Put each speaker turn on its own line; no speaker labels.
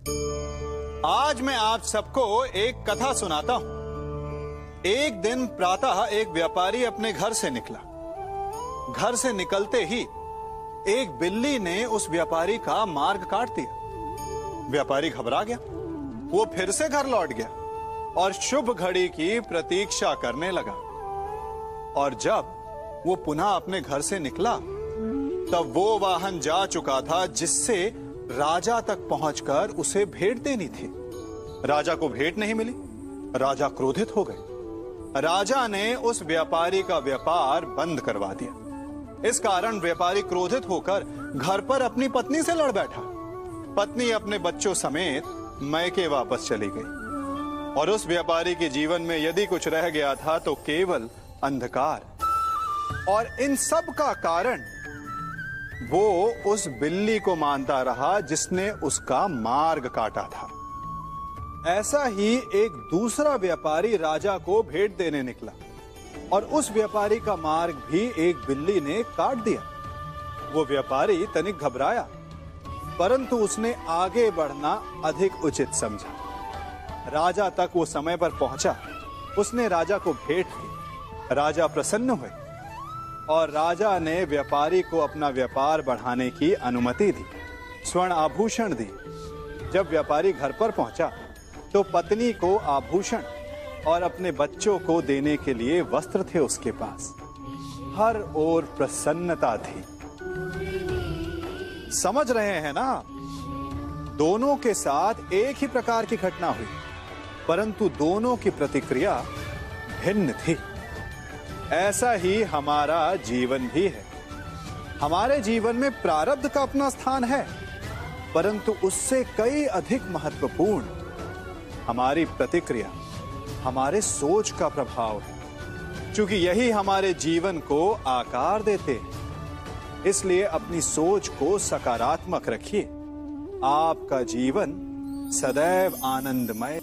आज मैं आप सबको एक कथा सुनाता हूं। एक दिन प्रातः एक व्यापारी अपने घर से निकला। घर से निकलते ही एक बिल्ली ने उस व्यापारी का मार्ग काट दिया। व्यापारी घबरा गया। वो फिर से घर लौट गया और शुभ घड़ी की प्रतीक्षा करने लगा। और जब वो पुनः अपने घर से निकला तब वो वाहन जा चुका था जिससे राजा तक पहुंचकर उसे भेंट देनी थी। राजा को भेंट नहीं मिली। राजा क्रोधित हो गए। राजा ने उस व्यापारी का व्यापार बंद करवा दिया। इस कारण व्यापारी क्रोधित होकर घर पर अपनी पत्नी से लड़ बैठा। पत्नी अपने बच्चों समेत मैके वापस चली गई और उस व्यापारी के जीवन में यदि कुछ रह गया था तो केवल अंधकार। और इन सब का कारण वो उस बिल्ली को मानता रहा जिसने उसका मार्ग काटा था। ऐसा ही एक दूसरा व्यापारी राजा को भेंट देने निकला और उस व्यापारी का मार्ग भी एक बिल्ली ने काट दिया। वो व्यापारी तनिक घबराया, परंतु उसने आगे बढ़ना अधिक उचित समझा। राजा तक वो समय पर पहुंचा। उसने राजा को भेंट की। राजा प्रसन्न हुए और राजा ने व्यापारी को अपना व्यापार बढ़ाने की अनुमति दी, स्वर्ण आभूषण दी। जब व्यापारी घर पर पहुंचा तो पत्नी को आभूषण और अपने बच्चों को देने के लिए वस्त्र थे उसके पास। हर ओर प्रसन्नता थी। समझ रहे हैं ना? दोनों के साथ एक ही प्रकार की घटना हुई, परंतु दोनों की प्रतिक्रिया भिन्न थी। ऐसा ही हमारा जीवन भी है। हमारे जीवन में प्रारब्ध का अपना स्थान है, परंतु उससे कई अधिक महत्वपूर्ण हमारी प्रतिक्रिया, हमारे सोच का प्रभाव है। क्योंकि यही हमारे जीवन को आकार देते हैं। इसलिए अपनी सोच को सकारात्मक रखिए। आपका जीवन सदैव आनंदमय